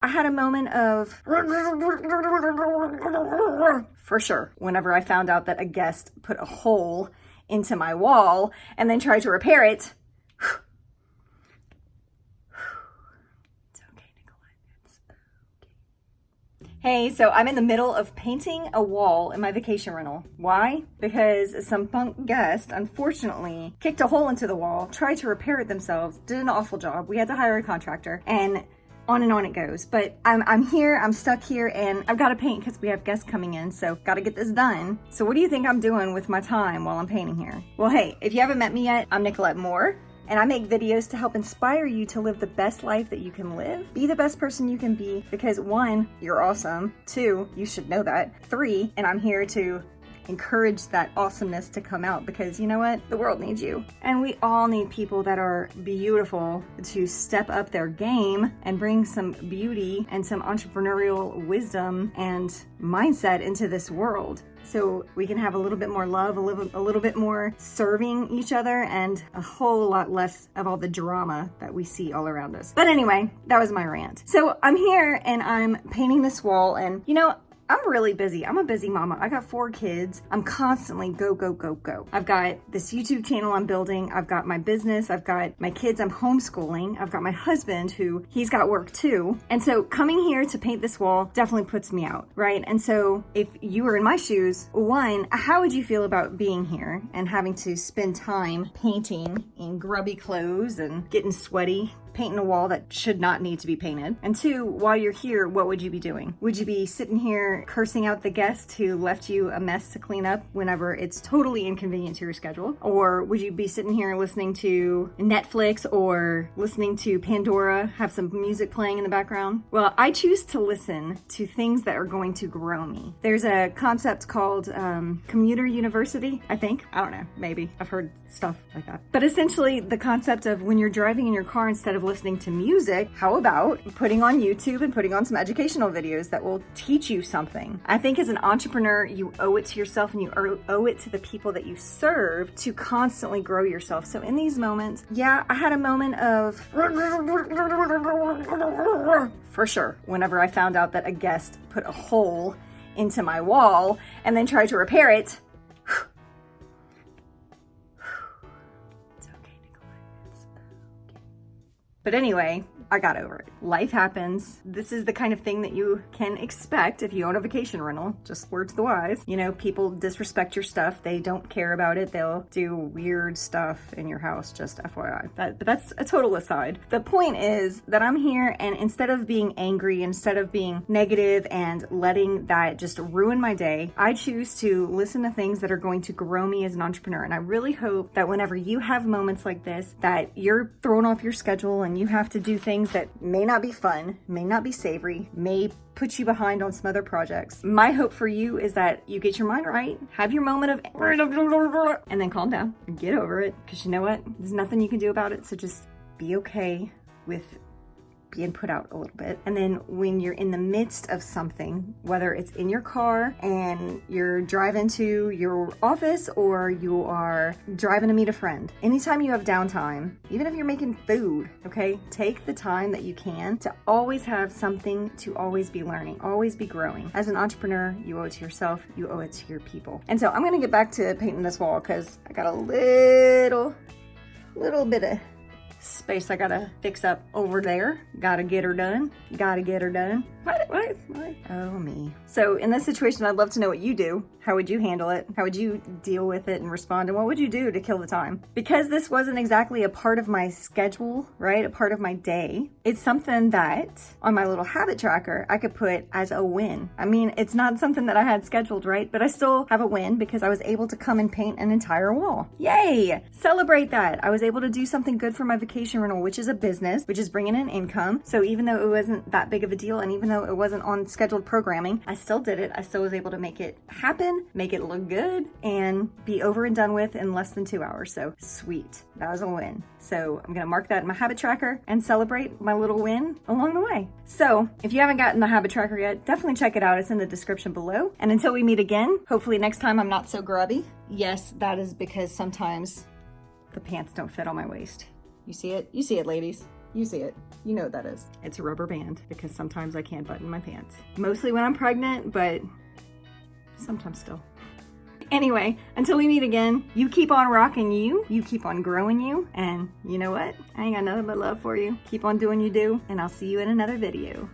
I had a moment of for sure whenever I found out that a guest put a hole into my wall and then tried to repair it. It's okay, Nicolette. It's okay. Hey, so I'm in the middle of painting a wall in my vacation rental. Why? Because some punk guest, unfortunately, kicked a hole into the wall, tried to repair it themselves, did an awful job. We had to hire a contractor, and on it goes. But I'm here, I'm stuck here, and I've got to paint because we have guests coming in, so got to get this done. So what do you think I'm doing with my time while I'm painting here? Well, hey, if you haven't met me yet, I'm Nicolette Moore, and I make videos to help inspire you to live the best life that you can live. Be the best person you can be, because 1, you're awesome. 2, you should know that. 3, and I'm here to encourage that awesomeness to come out, because you know what? The world needs you. And we all need people that are beautiful to step up their game and bring some beauty and some entrepreneurial wisdom and mindset into this world, so we can have a little bit more love, a little bit more serving each other, and a whole lot less of all the drama that we see all around us. But anyway, that was my rant. So I'm here and I'm painting this wall, and you know, I'm really busy. I'm a busy mama. I got 4 kids. I'm constantly go, go, go, go. I've got this YouTube channel I'm building. I've got my business. I've got my kids I'm homeschooling. I've got my husband who he's got work too. And so coming here to paint this wall definitely puts me out, right? And so if you were in my shoes, 1, how would you feel about being here and having to spend time painting in grubby clothes and getting sweaty, painting a wall that should not need to be painted? And 2, while you're here, what would you be doing? Would you be sitting here cursing out the guest who left you a mess to clean up whenever it's totally inconvenient to your schedule? Or would you be sitting here listening to Netflix or listening to Pandora, have some music playing in the background? Well, I choose to listen to things that are going to grow me. There's a concept called commuter university, I think. I don't know, maybe. I've heard stuff like that. But essentially the concept of when you're driving in your car, instead of listening to music, how about putting on YouTube and putting on some educational videos that will teach you something? I think as an entrepreneur, you owe it to yourself and you owe it to the people that you serve to constantly grow yourself. So in these moments, yeah, I had a moment of for sure whenever I found out that a guest put a hole into my wall and then tried to repair it. It's okay, Nicolette. It's okay. But anyway, I got over it. Life happens. This is the kind of thing that you can expect if you own a vacation rental. Just words to the wise. You know, people disrespect your stuff. They don't care about it. They'll do weird stuff in your house, just FYI. But that's a total aside. The point is that I'm here, and instead of being angry, instead of being negative and letting that just ruin my day, I choose to listen to things that are going to grow me as an entrepreneur. And I really hope that whenever you have moments like this, that you're thrown off your schedule and you have to do things that may not be fun, may not be savory, may put you behind on some other projects. My hope for you is that you get your mind right, have your moment of and then calm down and get over it, because you know what? There's nothing you can do about it, so just be okay with being put out a little bit. And then when you're in the midst of something, whether it's in your car and you're driving to your office or you are driving to meet a friend, anytime you have downtime, even if you're making food, okay, take the time that you can to always have something, to always be learning, always be growing. As an entrepreneur, you owe it to yourself, you owe it to your people. And so I'm gonna get back to painting this wall because I got a little bit of space I gotta fix up over there. Gotta get her done. What? Oh, me. So in this situation, I'd love to know what you do. How would you handle it? How would you deal with it and respond? And what would you do to kill the time? Because this wasn't exactly a part of my schedule, right? A part of my day. It's something that on my little habit tracker, I could put as a win. I mean, it's not something that I had scheduled, right? But I still have a win because I was able to come and paint an entire wall. Yay! Celebrate that. I was able to do something good for my vacation rental, which is a business, which is bringing in income. So even though it wasn't that big of a deal, and even though it wasn't on scheduled programming, I still did it. I still was able to make it happen, make it look good, and be over and done with in less than 2 hours. So sweet. That was a win. So I'm gonna mark that in my habit tracker and celebrate my little win along the way. So if you haven't gotten the habit tracker yet, definitely check it out. It's in the description below. And until we meet again, hopefully next time I'm not so grubby. Yes, that is because sometimes the pants don't fit on my waist. You see it? You see it, ladies. You see it. You know what that is. It's a rubber band because sometimes I can't button my pants. Mostly when I'm pregnant, but sometimes still. Anyway, until we meet again, you keep on rocking you keep on growing you, and you know what? I ain't got nothing but love for you. Keep on doing you do, and I'll see you in another video.